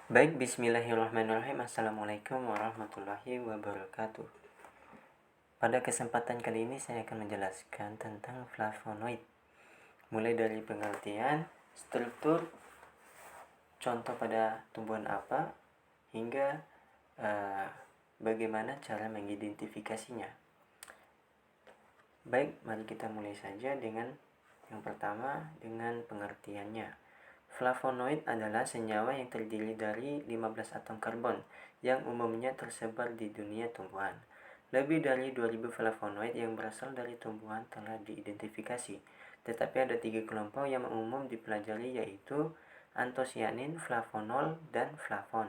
Baik, bismillahirrahmanirrahim. Assalamualaikum warahmatullahi wabarakatuh. Pada kesempatan kali ini saya akan menjelaskan tentang flavonoid. Mulai dari pengertian, struktur, contoh pada tumbuhan apa, hingga bagaimana cara mengidentifikasinya. Baik, mari kita mulai saja dengan yang pertama dengan pengertiannya. Flavonoid adalah senyawa yang terdiri dari 15 atom karbon yang umumnya tersebar di dunia tumbuhan. Lebih dari 2000 flavonoid yang berasal dari tumbuhan telah diidentifikasi, tetapi ada 3 kelompok yang umum dipelajari, yaitu antosianin, flavonol, dan flavon.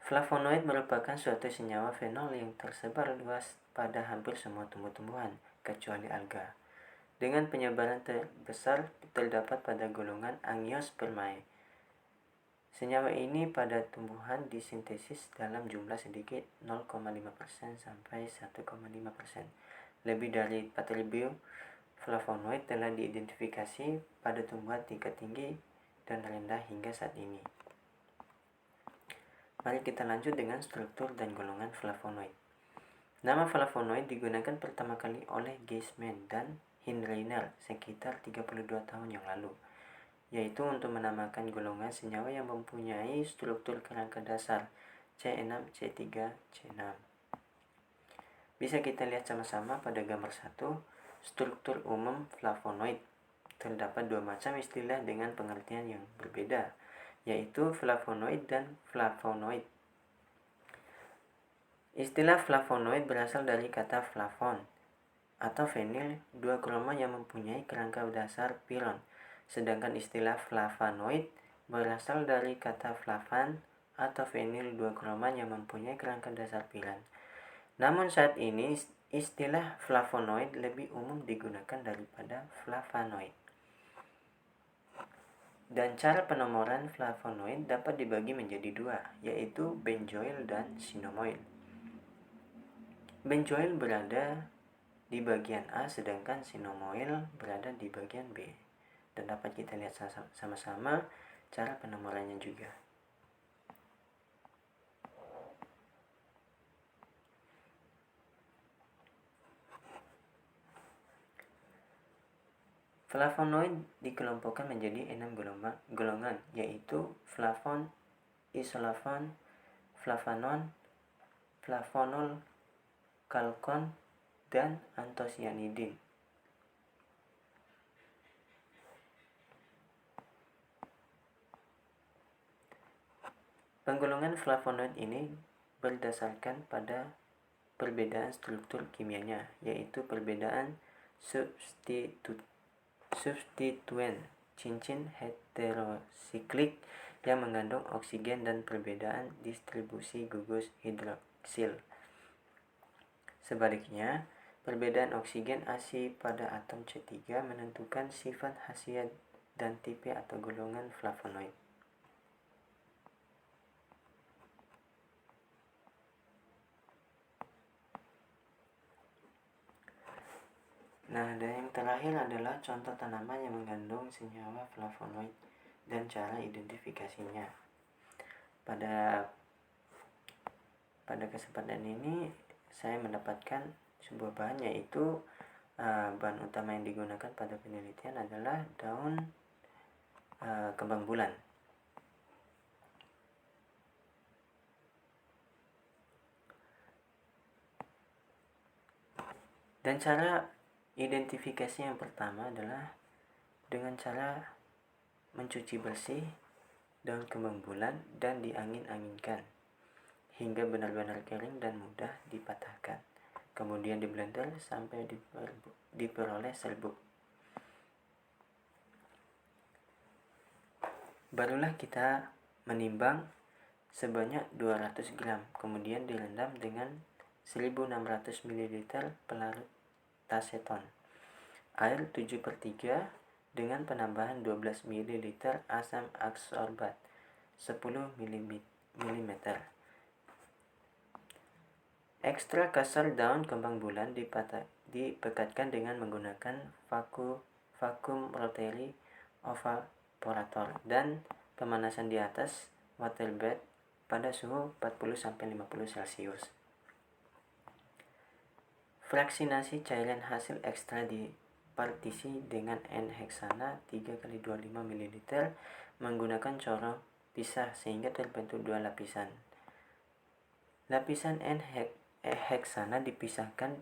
Flavonoid merupakan suatu senyawa fenol yang tersebar luas pada hampir semua tumbuh-tumbuhan, kecuali alga. Dengan penyebaran terbesar terdapat pada golongan Angiospermae. Senyawa ini pada tumbuhan disintesis dalam jumlah sedikit 0,5% sampai 1,5%. Lebih dari 4.000 flavonoid telah diidentifikasi pada tumbuhan tingkat tinggi dan rendah hingga saat ini. Mari kita lanjut dengan struktur dan golongan flavonoid. Nama flavonoid digunakan pertama kali oleh Geisman dan Hinreiner sekitar 32 tahun yang lalu, yaitu untuk menamakan golongan senyawa yang mempunyai struktur kerangka dasar C6C3C6. Bisa kita lihat sama-sama pada gambar 1, struktur umum flavonoid. Terdapat dua macam istilah dengan pengertian yang berbeda, yaitu flavonoid dan flavonoid. Istilah flavonoid berasal dari kata flavon atau fenil 2 kroma yang mempunyai kerangka dasar piron, sedangkan istilah flavonoid berasal dari kata flavan atau fenil 2 kroma yang mempunyai kerangka dasar piran. Namun saat ini istilah flavonoid lebih umum digunakan daripada flavonoid. Dan cara penomoran flavonoid dapat dibagi menjadi dua, yaitu benzoil dan sinomoil. Benzoil berada di bagian A, sedangkan sinomoil berada di bagian B. Dan dapat kita lihat sama-sama cara penomorannya juga. Flavonoid dikelompokkan menjadi 6 golongan, yaitu flavon, isolavon, flavanon, flavonol, kalkon, dan antosianidin. Penggolongan flavonoid ini berdasarkan pada perbedaan struktur kimianya, yaitu perbedaan substituen cincin heterosiklik yang mengandung oksigen dan perbedaan distribusi gugus hidroksil. Sebaliknya, perbedaan oksigen asi pada atom C3 menentukan sifat khasiat dan tipe atau golongan flavonoid. Nah, dan yang terakhir adalah contoh tanaman yang mengandung senyawa flavonoid dan cara identifikasinya. Pada kesempatan ini saya mendapatkan sebuah bahan, yaitu bahan utama yang digunakan pada penelitian adalah daun kembang bulan. Dan cara identifikasi yang pertama adalah dengan cara mencuci bersih daun kembang bulan dan diangin-anginkan hingga benar-benar kering dan mudah dipatahkan. Kemudian diblender sampai diperoleh serbuk. Barulah kita menimbang sebanyak 200 gram, kemudian direndam dengan 1600 ml pelarut taseton, air 7/3 dengan penambahan 12 ml asam aksorbat 10 mm. Ekstrak kasar daun kembang bulan dipekatkan dengan menggunakan vakum rotary evaporator, dan pemanasan di atas water bed pada suhu 40-50 Celcius. Fraksinasi cairan hasil ekstra di partisi dengan N-heksana 3x25 ml menggunakan corong pisah sehingga terbentuk dua lapisan. Lapisan N-heksana dipisahkan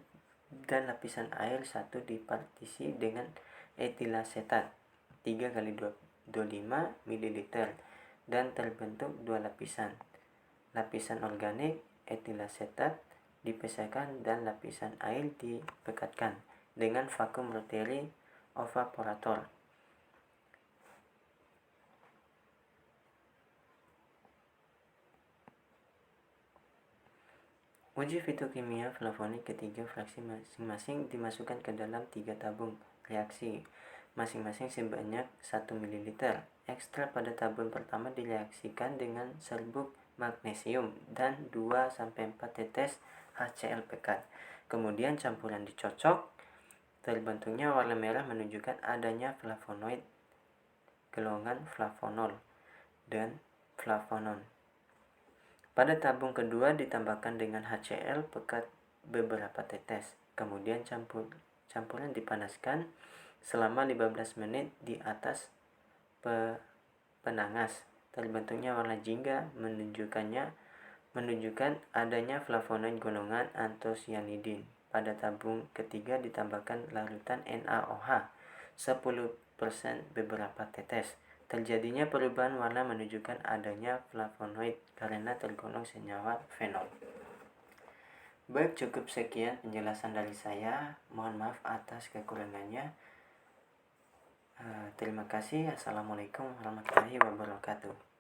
dan lapisan air 1 di partisi dengan etilasetat 3x25 ml dan terbentuk dua lapisan. Lapisan organik etilasetat dipisahkan dan lapisan air dipekatkan dengan vakum rotary evaporator. Uji fitokimia flavonoid ketiga fraksi masing-masing dimasukkan ke dalam 3 tabung reaksi masing-masing sebanyak 1 ml. Ekstrak pada tabung pertama direaksikan dengan serbuk magnesium dan 2-4 tetes HCl pekat. Kemudian campuran dicocok. Terbentuknya warna merah menunjukkan adanya flavonoid golongan flavonol dan flavonon. Pada tabung kedua ditambahkan dengan HCl pekat beberapa tetes. Kemudian campuran dipanaskan selama 15 menit di atas penanas. Terbentuknya warna jingga menunjukkan adanya flavonoid golongan antosianidin. Pada tabung ketiga ditambahkan larutan NaOH 10% beberapa tetes. Terjadinya perubahan warna menunjukkan adanya flavonoid karena tergolong senyawa fenol. Baik, cukup sekian penjelasan dari saya. Mohon maaf atas kekurangannya. Terima kasih. Assalamualaikum warahmatullahi wabarakatuh.